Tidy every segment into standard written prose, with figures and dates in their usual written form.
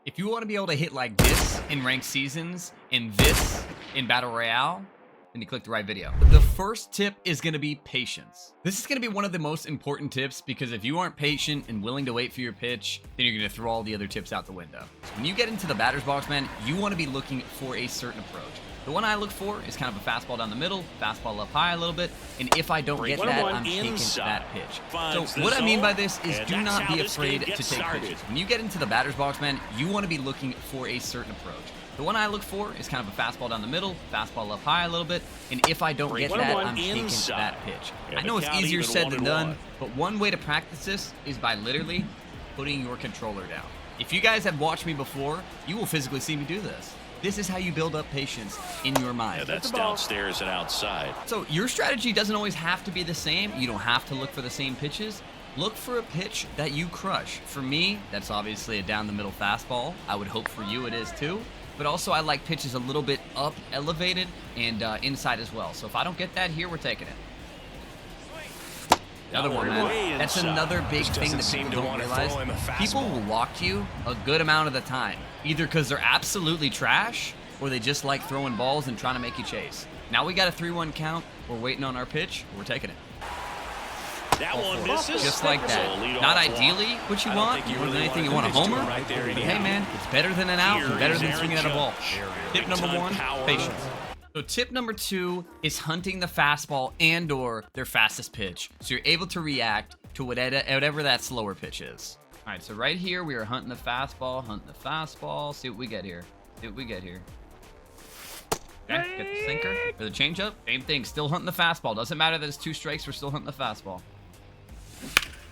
If you want to be able to hit like this in ranked seasons and this in Battle Royale, then you click the right video. The first tip is going to be patience. This is going to be one of the most important tips because if you aren't patient and willing to wait for your pitch, then you're going to throw all the other tips out the window. So when you get into the batter's box, man, you want to be looking for a certain approach. The one I look for is kind of a fastball down the middle, fastball up high a little bit, and if I don't get that, I'm taking that pitch. So what I mean by this is do not be afraid to take pitches. When you get into the batter's box, man, you want to be looking for a certain approach. The one I look for is kind of a fastball down the middle, fastball up high a little bit, and if I don't get that, I'm taking that pitch. I know it's easier said than done, but one way to practice this is by literally putting your controller down. If you guys have watched me before, you will physically see me do this. This is how you build up patience in your mind. Yeah, that's downstairs and outside. So your strategy doesn't always have to be the same. You don't have to look for the same pitches. Look for a pitch that you crush. For me, that's obviously a down the middle fastball. I would hope for you it is too. But also I like pitches a little bit up, elevated, and inside as well. So if I don't get that here, we're taking it. Another one, man. That's another big thing that people don't realize. People will walk you a good amount of the time, either because they're absolutely trash or they just like throwing balls and trying to make you chase. Now we got a 3-1 count. We're waiting on our pitch. We're taking it. That one misses. Just like that. Not ideally what you want. More than anything, you want a homer. But hey, man, it's better than an out and better than swinging at a ball. Tip number 1, patience. So tip number 2 is hunting the fastball and or their fastest pitch. So you're able to react to whatever that slower pitch is. All right, so right here, we are hunting the fastball, See what we get here. Okay, get the sinker or the changeup. Same thing, still hunting the fastball. Doesn't matter that it's 2 strikes, we're still hunting the fastball.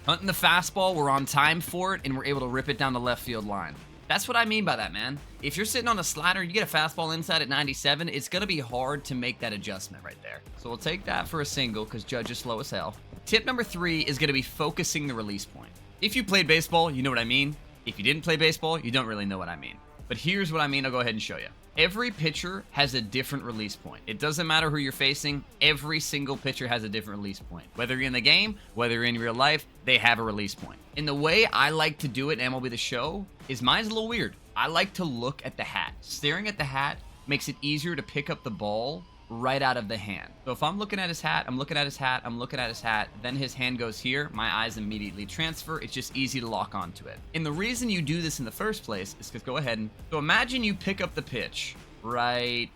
Hunting the fastball, we're on time for it, and we're able to rip it down the left field line. That's what I mean by that, man. If you're sitting on a slider, you get a fastball inside at 97, it's going to be hard to make that adjustment right there. So we'll take that for a single because Judge is slow as hell. Tip number 3 is going to be focusing the release point. If you played baseball, you know what I mean. If you didn't play baseball, you don't really know what I mean. But here's what I mean. I'll go ahead and show you. Every pitcher has a different release point. It doesn't matter who you're facing. Every single pitcher has a different release point. Whether you're in the game, whether you're in real life, they have a release point. And the way I like to do it in MLB The Show is mine's a little weird. I like to look at the hat. Staring at the hat makes it easier to pick up the ball right out of the hand. So if I'm looking at his hat, I'm looking at his hat, I'm looking at his hat, then his hand goes here, my eyes immediately transfer. It's just easy to lock onto it. And the reason you do this in the first place is because go ahead and so imagine you pick up the pitch right,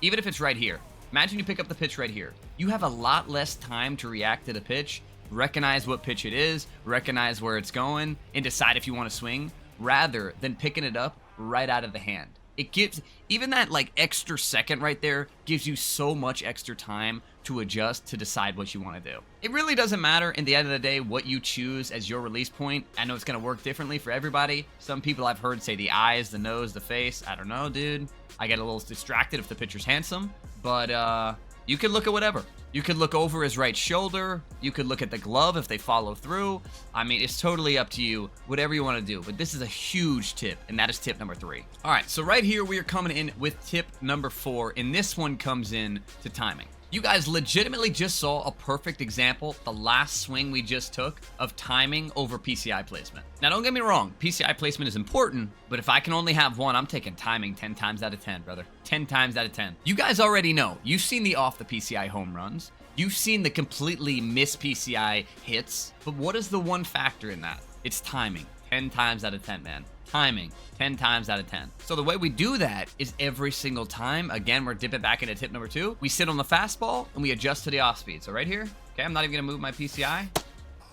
even if it's right here. Imagine you pick up the pitch right here. You have a lot less time to react to the pitch, recognize what pitch it is, recognize where it's going, and decide if you want to swing, rather than picking it up right out of the hand. It gives, even that like extra second right there gives you so much extra time to adjust to decide what you want to do. It really doesn't matter in the end of the day what you choose as your release point. I know it's going to work differently for everybody. Some people I've heard say the eyes, the nose, the face. I don't know, dude. I get a little distracted if the pitcher's handsome, but you could look at whatever. You could look over his right shoulder. You could look at the glove if they follow through. I mean, it's totally up to you, whatever you want to do. But this is a huge tip, and that is tip number 3. All right, so right here, we are coming in with tip number 4, and this one comes in to timing. You guys legitimately just saw a perfect example, the last swing we just took, of timing over PCI placement. Now, don't get me wrong, PCI placement is important, but if I can only have one, I'm taking timing 10 times out of 10, brother. 10 times out of 10. You guys already know. You've seen the off the PCI home runs. You've seen the completely miss PCI hits. But what is the one factor in that? It's timing. 10 times out of 10, man. Timing 10 times out of 10. So the way we do that is every single time, again, we're dipping back into tip number 2. We sit on the fastball and we adjust to the off speed. So right here, okay, I'm not even gonna move my PCI.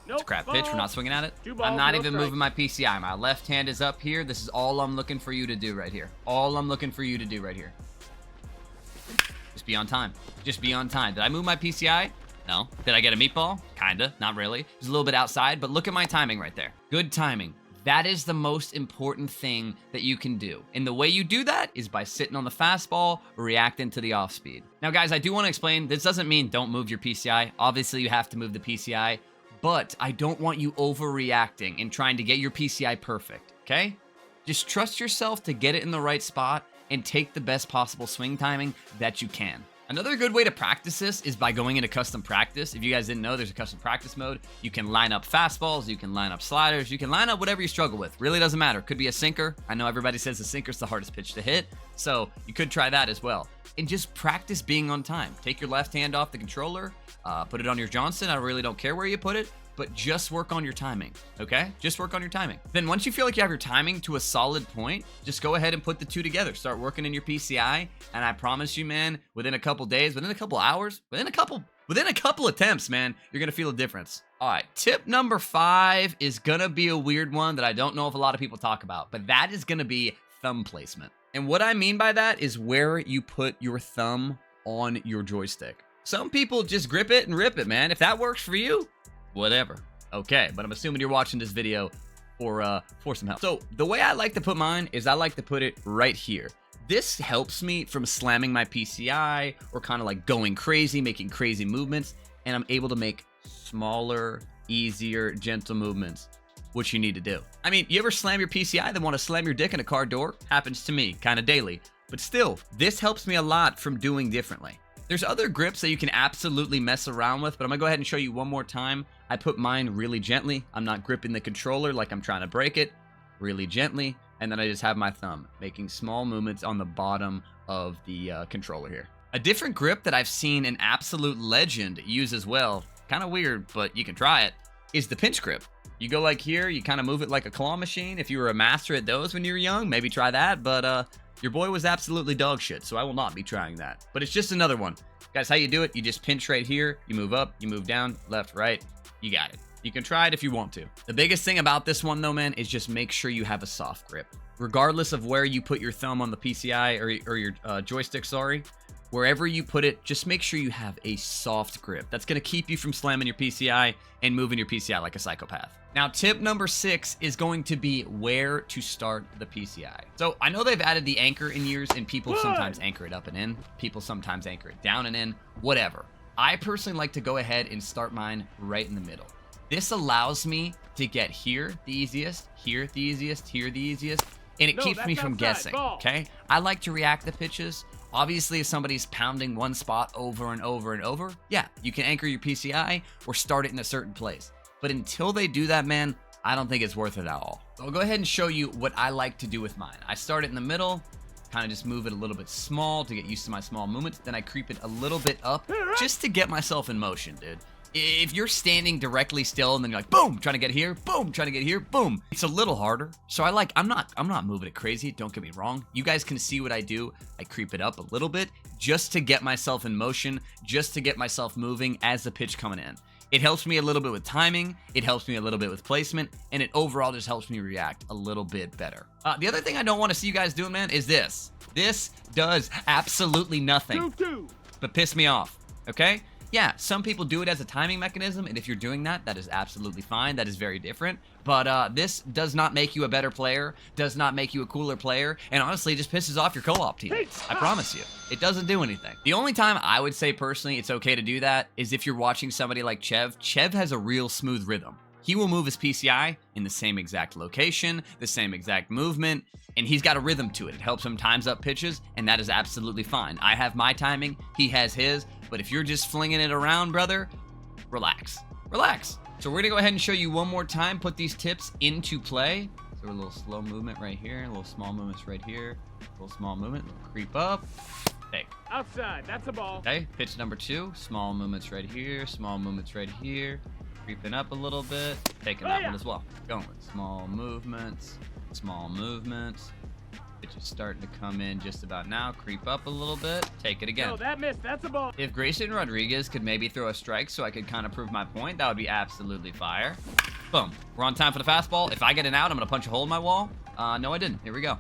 It's a crap pitch, we're not swinging at it. I'm not even moving my PCI. My left hand is up here. This is all I'm looking for you to do right here. All I'm looking for you to do right here. Just be on time. Just be on time. Did I move my PCI? No. Did I get a meatball? Kinda, not really. It was a little bit outside, but look at my timing right there. Good timing. That is the most important thing that you can do. And the way you do that is by sitting on the fastball, reacting to the off speed. Now, guys, I do want to explain, this doesn't mean don't move your PCI. Obviously, you have to move the PCI, but I don't want you overreacting and trying to get your PCI perfect, okay? Just trust yourself to get it in the right spot and take the best possible swing timing that you can. Another good way to practice this is by going into custom practice. If you guys didn't know, there's a custom practice mode. You can line up fastballs, you can line up sliders, you can line up whatever you struggle with. Really doesn't matter. Could be a sinker. I know everybody says the sinker's the hardest pitch to hit, so you could try that as well. And just practice being on time. Take your left hand off the controller, put it on your Johnson. I really don't care where you put it, but just work on your timing, okay? Just work on your timing. Then once you feel like you have your timing to a solid point, just go ahead and put the two together. Start working in your PCI, and I promise you, man, within a couple days, within a couple hours, within a couple attempts, man, you're gonna feel a difference. All right, tip number 5 is gonna be a weird one that I don't know if a lot of people talk about, but that is gonna be thumb placement. And what I mean by that is where you put your thumb on your joystick. Some people just grip it and rip it, man. If that works for you, whatever. Okay, but I'm assuming you're watching this video for some help. So the way I like to put mine is I like to put it right here. This helps me from slamming my PCI or kind of like going crazy, making crazy movements, and I'm able to make smaller, easier, gentle movements, which you need to do. I mean, you ever slam your PCI then want to slam your dick in a car door? Happens to me kind of daily, but still, this helps me a lot from doing differently. There's other grips that you can absolutely mess around with, but I'm gonna go ahead and show you one more time. I put mine really gently. I'm not gripping the controller like I'm trying to break it. Really gently, and then I just have my thumb making small movements on the bottom of the controller here. A different grip that I've seen an absolute legend use as well, kind of weird, but you can try it, is the pinch grip. You go like here, you kind of move it like a claw machine. If you were a master at those when you were young, maybe try that, but your boy was absolutely dog shit, so I will not be trying that. But it's just another one. Guys, how you do it, you just pinch right here, you move up, you move down, left, right, you got it. You can try it if you want to. The biggest thing about this one though, man, is just make sure you have a soft grip. Regardless of where you put your thumb on the PCI or your joystick, sorry, wherever you put it, just make sure you have a soft grip. That's gonna keep you from slamming your PCI and moving your PCI like a psychopath. Now, tip number 6 is going to be where to start the PCI. So I know they've added the anchor in years, and people sometimes anchor it up and in. People sometimes anchor it down and in, whatever. I personally like to go ahead and start mine right in the middle. This allows me to get here the easiest, here the easiest, here the easiest, and it keeps me from guessing, okay? I like to react to pitches. Obviously, if somebody's pounding one spot over and over and over, yeah, you can anchor your PCI or start it in a certain place. But until they do that, man, I don't think it's worth it at all. So I'll go ahead and show you what I like to do with mine. I start it in the middle, kind of just move it a little bit small to get used to my small movements. Then I creep it a little bit up just to get myself in motion, dude. If you're standing directly still and then you're like, boom, trying to get here, boom, trying to get here, boom, it's a little harder. So I'm not moving it crazy. Don't get me wrong. You guys can see what I do. I creep it up a little bit just to get myself in motion, just to get myself moving as the pitch coming in. It helps me a little bit with timing, it helps me a little bit with placement, and it overall just helps me react a little bit better. The other thing I don't want to see you guys doing, man, is this. This does absolutely nothing but piss me off, okay? Yeah, some people do it as a timing mechanism, and if you're doing that, that is absolutely fine. That is very different. But this does not make you a better player, does not make you a cooler player, and honestly, it just pisses off your co-op teammates. I promise you. It doesn't do anything. The only time I would say personally it's okay to do that is if you're watching somebody like Chev. Chev has a real smooth rhythm. He will move his PCI in the same exact location, the same exact movement, and he's got a rhythm to it. It helps him times up pitches, and that is absolutely fine. I have my timing, he has his, but if you're just flinging it around, brother, relax. Relax. So we're gonna go ahead and show you one more time, put these tips into play. So a little slow movement right here, a little small movements right here, a little small movement, creep up, take. Outside, that's a ball. Okay, pitch number 2, small movements right here, small movements right here, creeping up a little bit, taking that one as well. Going with small movements, Pitch is starting to come in just about now. Creep up a little bit. Take it again. No, that missed. That's a ball. If Grayson Rodriguez could maybe throw a strike so I could kind of prove my point, that would be absolutely fire. Boom. We're on time for the fastball. If I get an out, I'm going to punch a hole in my wall. No, I didn't. Here we go.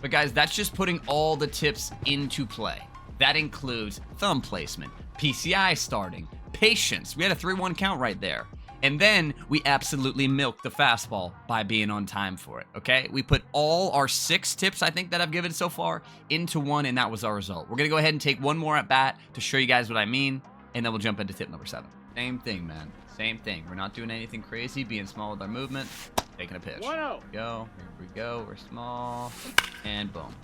But guys, that's just putting all the tips into play. That includes thumb placement, PCI starting, patience. We had a 3-1 count right there. And then we absolutely milked the fastball by being on time for it, okay? We put all our 6 tips, I think, that I've given so far into one, and that was our result. We're going to go ahead and take one more at bat to show you guys what I mean, and then we'll jump into tip number 7. Same thing, man. Same thing. We're not doing anything crazy, being small with our movement, taking a pitch. 1-0. Here we go. Here we go. We're small, and boom.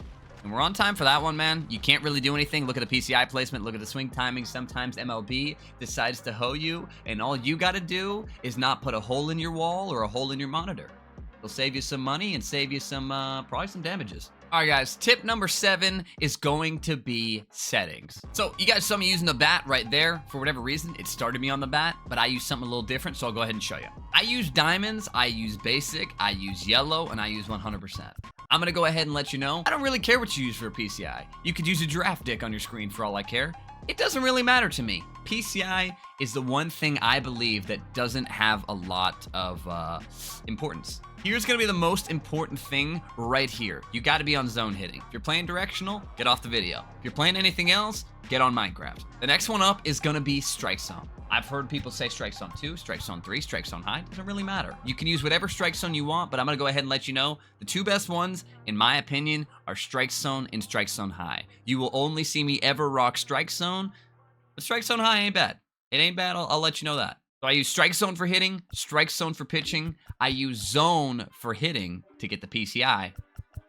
And we're on time for that one, man. You can't really do anything. Look at the PCI placement. Look at the swing timing. Sometimes MLB decides to hoe you, and all you got to do is not put a hole in your wall or a hole in your monitor. It'll save you some money and save you some, probably some damages. All right, guys, tip number 7 is going to be settings. So you guys saw me using the bat right there. For whatever reason, it started me on the bat, but I use something a little different, so I'll go ahead and show you. I use diamonds, I use basic, I use yellow, and I use 100%. I'm gonna go ahead and let you know, I don't really care what you use for a PCI. You could use a giraffe dick on your screen for all I care. It doesn't really matter to me. PCI is the one thing I believe that doesn't have a lot of importance. Here's gonna be the most important thing right here. You gotta be on zone hitting. If you're playing directional, get off the video. If you're playing anything else, get on Minecraft. The next one up is gonna be strike zone. I've heard people say strike zone 2, strike zone 3, strike zone high. Doesn't really matter. You can use whatever strike zone you want, but I'm gonna go ahead and let you know the 2 best ones, in my opinion, are strike zone and strike zone high. You will only see me ever rock strike zone, but strike zone high ain't bad. It ain't bad, I'll let you know that. So I use strike zone for hitting, strike zone for pitching. I use zone for hitting to get the PCI.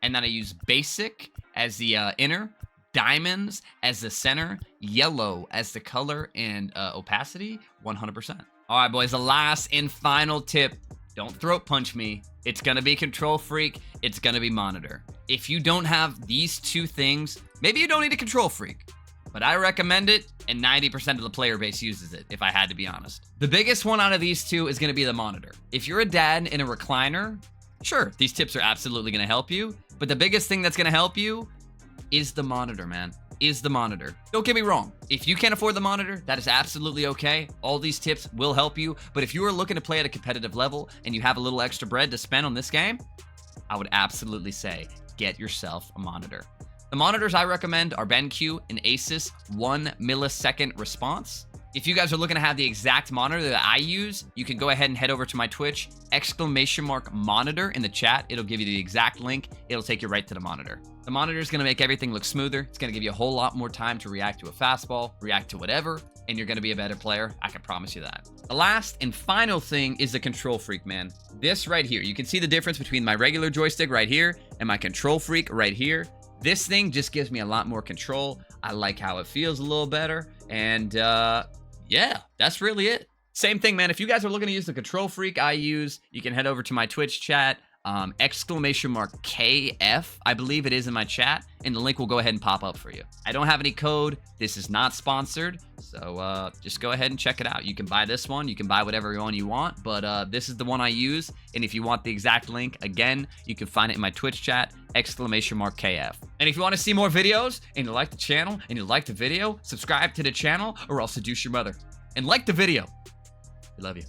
And then I use basic as the inner, diamonds as the center, yellow as the color, and opacity, 100%. All right, boys, the last and final tip. Don't throat punch me. It's gonna be control freak. It's gonna be monitor. If you don't have these 2 things, maybe you don't need a control freak. But I recommend it, and 90% of the player base uses it, if I had to be honest. The biggest one out of these 2 is gonna be the monitor. If you're a dad in a recliner, sure, these tips are absolutely gonna help you, but the biggest thing that's gonna help you is the monitor, man. Is the monitor. Don't get me wrong. If you can't afford the monitor, that is absolutely okay. All these tips will help you, but if you are looking to play at a competitive level and you have a little extra bread to spend on this game, I would absolutely say get yourself a monitor. The monitors I recommend are BenQ and Asus 1 millisecond response. If you guys are looking to have the exact monitor that I use, you can go ahead and head over to my Twitch, !monitor in the chat. It'll give you the exact link. It'll take you right to the monitor. The monitor is going to make everything look smoother. It's going to give you a whole lot more time to react to a fastball, react to whatever, and you're going to be a better player. I can promise you that. The last and final thing is the control freak, man. This right here. You can see the difference between my regular joystick right here and my control freak right here. This thing just gives me a lot more control. I like how it feels a little better. And yeah, that's really it. Same thing, man. If you guys are looking to use the control freak I use, you can head over to my Twitch chat, !KF, I believe it is in my chat, and the link will go ahead and pop up for you. I don't have any code. This is not sponsored, so just go ahead and check it out. You can buy this one. You can buy whatever one you want, but this is the one I use, and if you want the exact link, again, you can find it in my Twitch chat, !KF. And if you want to see more videos, and you like the channel, and you like the video, subscribe to the channel, or I'll seduce your mother. And like the video. I love you.